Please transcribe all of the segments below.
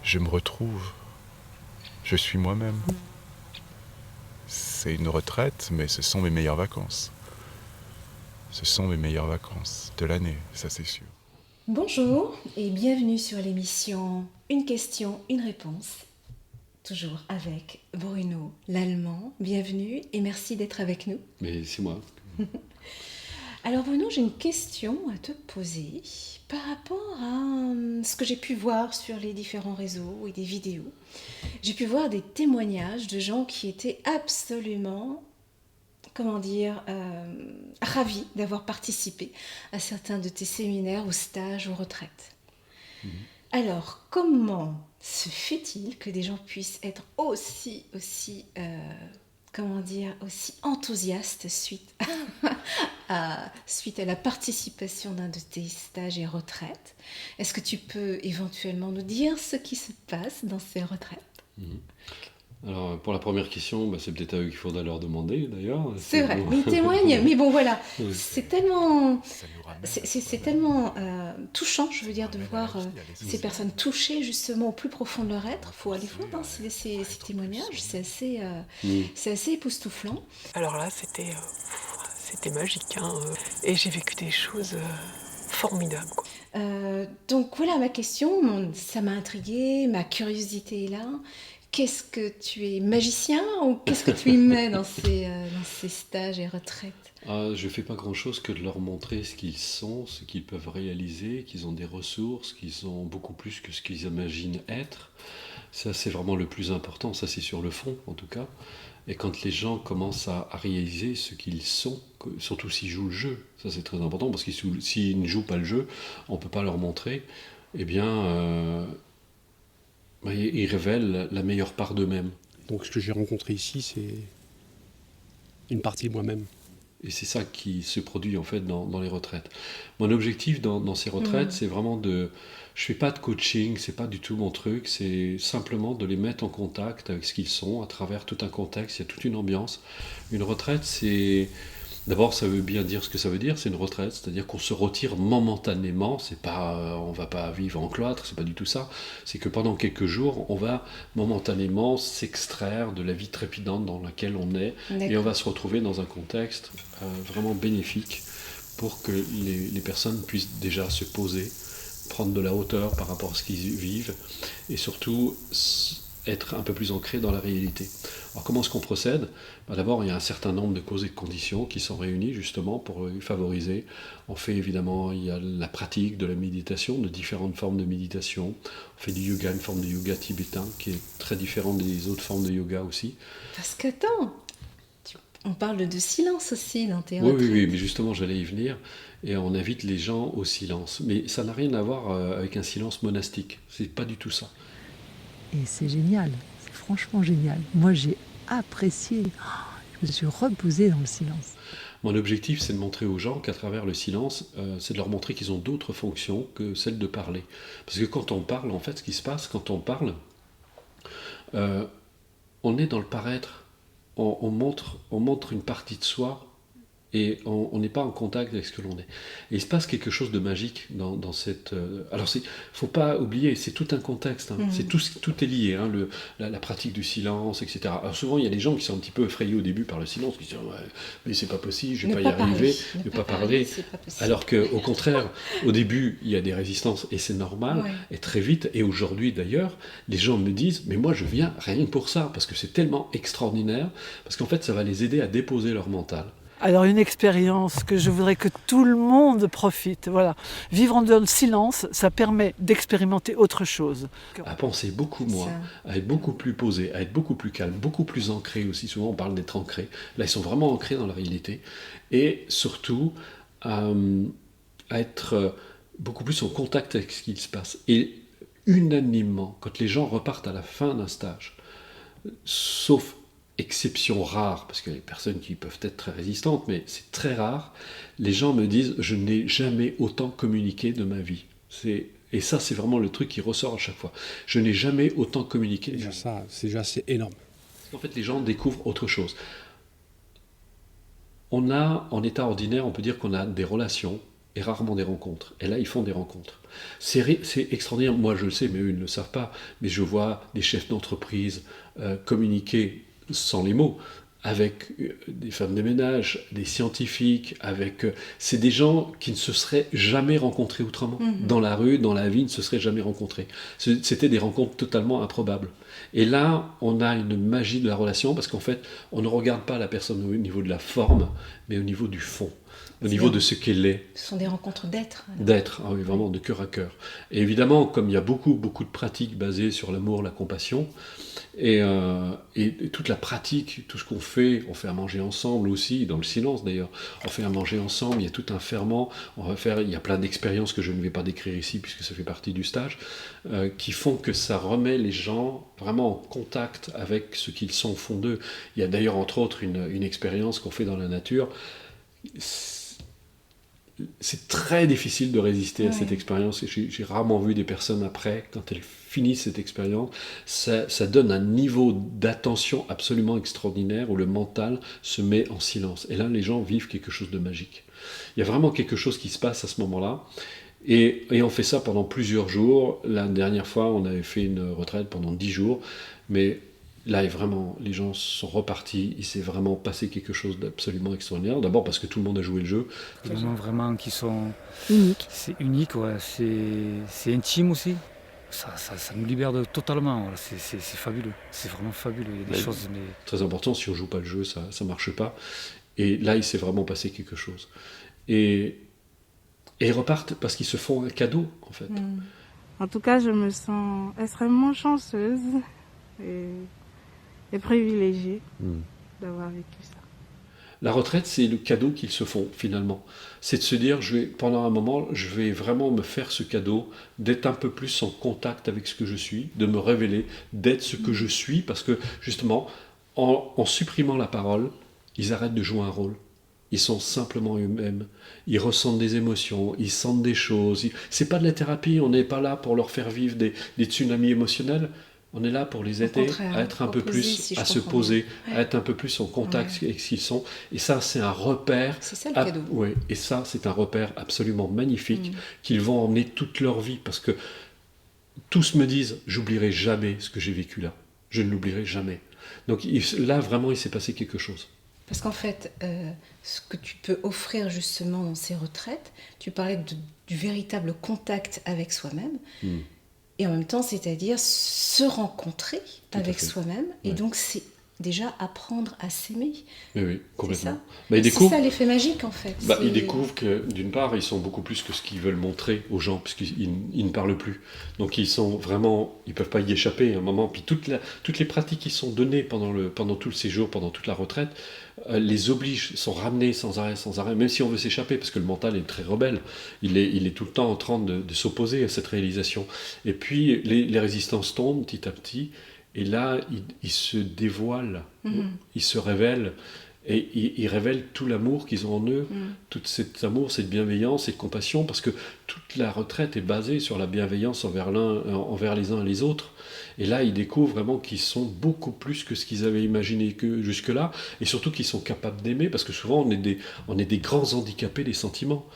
je me retrouve. Je suis moi-même. C'est une retraite, mais ce sont mes meilleures vacances. Ce sont mes meilleures vacances de l'année, ça c'est sûr. Bonjour et bienvenue sur l'émission Une question, une réponse. Toujours avec Bruno l'Allemand. Bienvenue et merci d'être avec nous. Mais c'est moi. Alors Bruno, j'ai une question à te poser par rapport à ce que j'ai pu voir sur les différents réseaux et des vidéos. J'ai pu voir des témoignages de gens qui étaient absolument, ravis d'avoir participé à certains de tes séminaires ou stages ou retraites. Alors, comment se fait-il que des gens puissent être aussi enthousiastes suite à la participation d'un de tes stages et retraites? Est-ce que tu peux éventuellement nous dire ce qui se passe dans ces retraites? Alors, pour la première question, c'est peut-être à eux qu'il faudra leur demander, d'ailleurs. C'est vrai, bon. mais ils témoignent. Mais bon, voilà, Oui. c'est tellement, Ça nous ramène c'est tellement touchant, je veux dire, de voir ces personnes touchées justement au plus profond de leur être. Il faut aller voir ces témoignages, c'est assez époustouflant. Alors là, c'était magique, hein, et j'ai vécu des choses formidables, quoi. Donc voilà ma question, ça m'a intriguée, ma curiosité est là. Qu'est-ce que tu es magicien ou qu'est-ce que tu y mets dans ces stages et retraites? Je ne fais pas grand-chose que de leur montrer ce qu'ils sont, ce qu'ils peuvent réaliser, qu'ils ont des ressources, qu'ils ont beaucoup plus que ce qu'ils imaginent être. Ça, c'est vraiment le plus important, ça c'est sur le fond en tout cas. Et quand les gens commencent à réaliser ce qu'ils sont, surtout s'ils jouent le jeu, ça c'est très important, parce que s'ils ne jouent pas le jeu, on ne peut pas leur montrer, eh bien, ils révèlent la meilleure part d'eux-mêmes. Donc ce que j'ai rencontré ici, c'est une partie de moi-même. Et c'est ça qui se produit en fait dans les retraites. Mon objectif dans ces retraites, c'est vraiment de... Je ne fais pas de coaching, c'est pas du tout mon truc, c'est simplement de les mettre en contact avec ce qu'ils sont à travers tout un contexte, il y a toute une ambiance. Une retraite, c'est... D'abord, ça veut bien dire ce que ça veut dire, c'est une retraite, c'est-à-dire qu'on se retire momentanément, c'est pas, on va pas vivre en cloître, c'est pas du tout ça, c'est que pendant quelques jours, on va momentanément s'extraire de la vie trépidante dans laquelle on est, et on va se retrouver dans un contexte vraiment bénéfique pour que les personnes puissent déjà se poser, prendre de la hauteur par rapport à ce qu'ils vivent, et surtout être un peu plus ancré dans la réalité. Alors comment est-ce qu'on procède ? D'abord, il y a un certain nombre de causes et de conditions qui sont réunies justement pour favoriser. On fait évidemment, il y a la pratique de la méditation, de différentes formes de méditation. On fait du yoga, une forme de yoga tibétain qui est très différente des autres formes de yoga aussi. Parce qu'attends, on parle de silence aussi dans tes retraites. Oui, mais justement j'allais y venir. Et on invite les gens au silence. Mais ça n'a rien à voir avec un silence monastique. C'est pas du tout ça. Et c'est génial, c'est franchement génial. Moi, j'ai apprécié, je me suis reposée dans le silence. Mon objectif, c'est de montrer aux gens qu'à travers le silence, c'est de leur montrer qu'ils ont d'autres fonctions que celle de parler. Parce que quand on parle, en fait, ce qui se passe, quand on parle, on est dans le paraître, on montre une partie de soi, et on n'est pas en contact avec ce que l'on est. Et il se passe quelque chose de magique dans cette... Alors, il ne faut pas oublier, c'est tout un contexte. Hein. C'est tout est lié, hein, la pratique du silence, etc. Alors souvent, il y a des gens qui sont un petit peu effrayés au début par le silence, qui se disent ouais, mais c'est pas possible, je ne vais pas y arriver, ne pas parler. Alors qu'au contraire, au début, il y a des résistances, et c'est normal, et très vite, et aujourd'hui d'ailleurs, les gens me disent, mais moi je viens rien que pour ça, parce que c'est tellement extraordinaire, parce qu'en fait, ça va les aider à déposer leur mental. Alors une expérience que je voudrais que tout le monde profite. Voilà. Vivre dans le silence, ça permet d'expérimenter autre chose. À penser beaucoup moins, à être beaucoup plus posé, à être beaucoup plus calme, beaucoup plus ancré aussi. Souvent on parle d'être ancré. Là ils sont vraiment ancrés dans la réalité. Et surtout à être beaucoup plus en contact avec ce qui se passe. Et unanimement, quand les gens repartent à la fin d'un stage, sauf exception rare, parce qu'il y a des personnes qui peuvent être très résistantes, mais c'est très rare, les gens me disent « je n'ai jamais autant communiqué de ma vie ». Et ça, c'est vraiment le truc qui ressort à chaque fois. Je n'ai jamais autant communiqué. C'est énorme. Parce qu'en fait, les gens découvrent autre chose. On a, en état ordinaire, on peut dire qu'on a des relations et rarement des rencontres. Et là, ils font des rencontres. C'est extraordinaire. Moi, je le sais, mais eux, ils ne le savent pas. Mais je vois des chefs d'entreprise communiquer sans les mots avec des femmes de ménage, des scientifiques, c'est des gens qui ne se seraient jamais rencontrés autrement. Dans la rue, dans la vie, ils ne se seraient jamais rencontrés. C'était des rencontres totalement improbables. Et là, on a une magie de la relation, parce qu'en fait, on ne regarde pas la personne au niveau de la forme, mais au niveau du fond, au niveau de ce qu'elle est. Ce sont des rencontres d'être. D'être, ah oui, vraiment, de cœur à cœur. Et évidemment, comme il y a beaucoup de pratiques basées sur l'amour, la compassion, et toute la pratique, tout ce qu'on fait, on fait à manger ensemble aussi, dans le silence d'ailleurs, on fait à manger ensemble, il y a tout un ferment, il y a plein d'expériences que je ne vais pas décrire ici puisque ça fait partie du stage, qui font que ça remet les gens vraiment en contact avec ce qu'ils sont au fond d'eux. Il y a d'ailleurs entre autres une expérience qu'on fait dans la nature. C'est très difficile de résister à cette expérience. J'ai rarement vu des personnes après, quand elles finissent cette expérience, ça donne un niveau d'attention absolument extraordinaire où le mental se met en silence. Et là, les gens vivent quelque chose de magique. Il y a vraiment quelque chose qui se passe à ce moment-là. Et on fait ça pendant plusieurs jours. La dernière fois, on avait fait une retraite pendant 10 jours. Mais là, vraiment, les gens sont repartis. Il s'est vraiment passé quelque chose d'absolument extraordinaire. D'abord parce que tout le monde a joué le jeu. Des moments vraiment qui sont Unique. C'est unique, ouais. C'est intime aussi. Ça nous libère totalement. Voilà. C'est fabuleux. C'est vraiment fabuleux. Il y a des choses. Mais... Très important, si on ne joue pas le jeu, ça ne marche pas. Et là, il s'est vraiment passé quelque chose. Et ils repartent parce qu'ils se font un cadeau, en fait. En tout cas, je me sens extrêmement chanceuse et privilégiée d'avoir vécu ça. La retraite, c'est le cadeau qu'ils se font, finalement. C'est de se dire, pendant un moment, je vais vraiment me faire ce cadeau, d'être un peu plus en contact avec ce que je suis, de me révéler, d'être ce que je suis, parce que, justement, en supprimant la parole, ils arrêtent de jouer un rôle. Ils sont simplement eux-mêmes. Ils ressentent des émotions, ils sentent des choses. C'est pas de la thérapie, on n'est pas là pour leur faire vivre des tsunamis émotionnels. On est là pour les aider à être un peu plus, à se poser, à être un peu plus en contact avec ce qu'ils sont. Et ça, c'est un repère. C'est ça le cadeau. Oui, et ça, c'est un repère absolument magnifique qu'ils vont emmener toute leur vie. Parce que tous me disent, j'oublierai jamais ce que j'ai vécu là. Je ne l'oublierai jamais. Donc là, vraiment, il s'est passé quelque chose. Parce qu'en fait, ce que tu peux offrir justement dans ces retraites, tu parlais du véritable contact avec soi-même. Et en même temps, c'est-à-dire se rencontrer avec soi-même. Et donc, c'est déjà apprendre à s'aimer. Oui, complètement. C'est ça l'effet magique, en fait. Ils découvrent que, d'une part, ils sont beaucoup plus que ce qu'ils veulent montrer aux gens, puisqu'ils ne parlent plus. Donc, ils sont vraiment... Ils ne peuvent pas y échapper à un moment. Puis toutes les pratiques qui sont données pendant tout le séjour, pendant toute la retraite, les obligent, sont ramenés sans arrêt, même si on veut s'échapper, parce que le mental est très rebelle. Il est tout le temps en train de s'opposer à cette réalisation. Et puis, les résistances tombent petit à petit, et là, ils se dévoilent, ils se révèlent, et ils révèlent tout l'amour qu'ils ont en eux, tout cet amour, cette bienveillance, cette compassion, parce que toute la retraite est basée sur la bienveillance envers les uns et les autres. Et là, ils découvrent vraiment qu'ils sont beaucoup plus que ce qu'ils avaient imaginé que jusque-là, et surtout qu'ils sont capables d'aimer, parce que souvent, on est des grands handicapés des sentiments.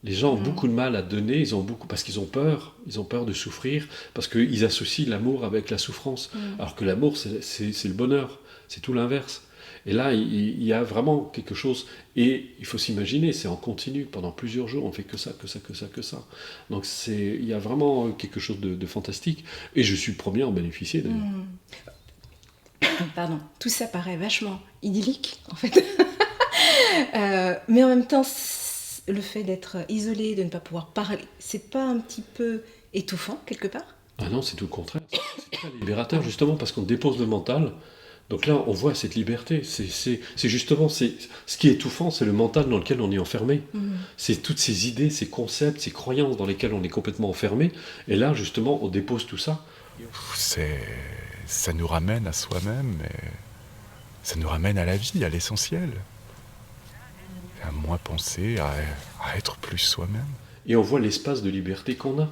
Les gens ont beaucoup de mal à donner, parce qu'ils ont peur de souffrir, parce qu'ils associent l'amour avec la souffrance, alors que l'amour, c'est le bonheur, c'est tout l'inverse. Et là, il y a vraiment quelque chose, et il faut s'imaginer, c'est en continu, pendant plusieurs jours, on fait que ça. Donc il y a vraiment quelque chose de fantastique, et je suis le premier à en bénéficier d'ailleurs. Pardon, tout ça paraît vachement idyllique, en fait. Mais en même temps, le fait d'être isolé, de ne pas pouvoir parler, c'est pas un petit peu étouffant, quelque part ? Ah non, c'est tout le contraire. C'est très libérateur, justement, parce qu'on dépose le mental. Donc là, on voit cette liberté. C'est justement, ce qui est étouffant, c'est le mental dans lequel on est enfermé. C'est toutes ces idées, ces concepts, ces croyances dans lesquelles on est complètement enfermé. Et là, justement, on dépose tout ça. Ça nous ramène à soi-même, et ça nous ramène à la vie, à l'essentiel. À moins penser, à être plus soi-même. Et on voit l'espace de liberté qu'on a.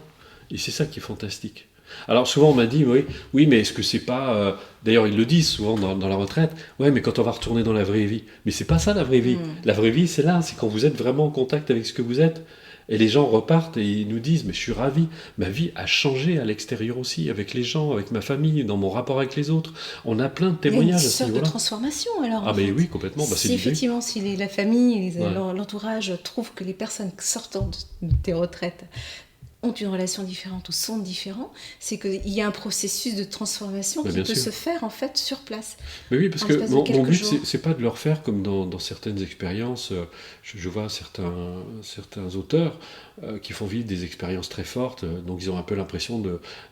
Et c'est ça qui est fantastique. Alors souvent on m'a dit, oui, mais est-ce que c'est pas... D'ailleurs ils le disent souvent dans la retraite, ouais, mais quand on va retourner dans la vraie vie. Mais c'est pas ça la vraie vie. La vraie vie, c'est là, c'est quand vous êtes vraiment en contact avec ce que vous êtes. Et les gens repartent et ils nous disent, mais je suis ravi, ma vie a changé à l'extérieur aussi, avec les gens, avec ma famille, dans mon rapport avec les autres. On a plein de Il y a une témoignages à ce sorte de niveau-là. transformation alors. Ah en mais fait. oui, complètement, bah, c'est Si l'idée. effectivement, si la famille, Ouais. l'entourage trouvent que les personnes sortant des retraites ont une relation différente ou sont différents, c'est qu'il y a un processus de transformation Bah, qui bien peut sûr. se faire en fait sur place. Mais oui, parce En que l'espace de mon quelques but, jours. c'est pas de leur faire comme dans certaines expériences. Je vois certains auteurs qui font vivre des expériences très fortes, donc ils ont un peu l'impression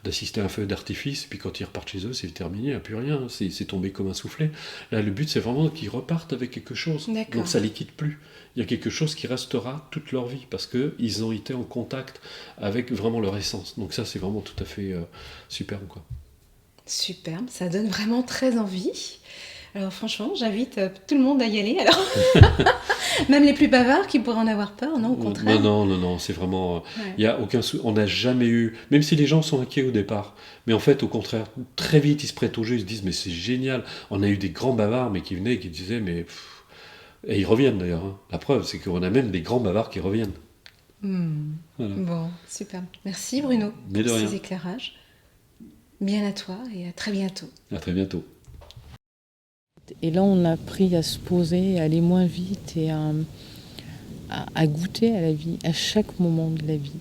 d'assister à un feu d'artifice, puis quand ils repartent chez eux, c'est terminé, il n'y a plus rien, c'est tombé comme un soufflet. Là, le but, c'est vraiment qu'ils repartent avec quelque chose. D'accord. Donc ça ne les quitte plus. Il y a quelque chose qui restera toute leur vie, parce qu'ils ont été en contact avec vraiment leur essence. Donc ça, c'est vraiment tout à fait superbe, quoi. Superbe, ça donne vraiment très envie. Alors franchement, j'invite tout le monde à y aller. Alors, même les plus bavards qui pourraient en avoir peur, non, au contraire. Non, c'est vraiment... Ouais. Il y a aucun on n'a jamais eu... Même si les gens sont inquiets au départ, mais en fait, au contraire, très vite, ils se prêtent au jeu, ils se disent, mais c'est génial. On a eu des grands bavards, mais qui venaient et qui disaient, mais... Et ils reviennent d'ailleurs. Hein. La preuve, c'est qu'on a même des grands bavards qui reviennent. Voilà. Bon, super. Merci Bruno Mais de pour rien. ces éclairages. Bien à toi et à très bientôt. À très bientôt. Et là, on a appris à se poser, à aller moins vite et à goûter à la vie, à chaque moment de la vie.